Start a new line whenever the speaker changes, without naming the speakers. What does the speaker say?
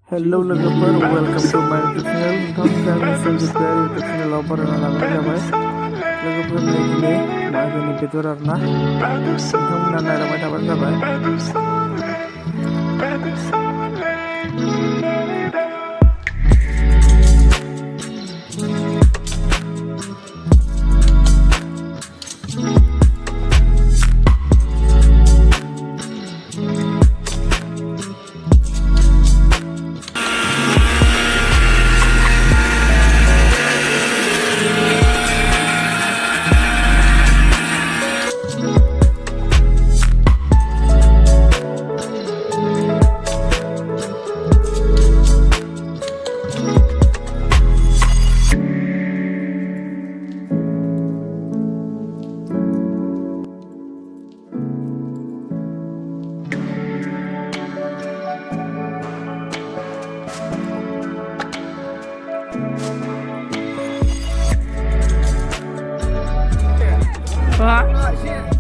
Hello lover, welcome to my YouTube channel. नोंथांमोनखौ आंनि संजित बे YouTube चेनेलाव बरायना लाबोनाय जाबाय। लोगोफोर नै दिनै मागोनि बेदर आरोना नोंथांमोना नायलांबाय थाबानो जाबाय। Hả?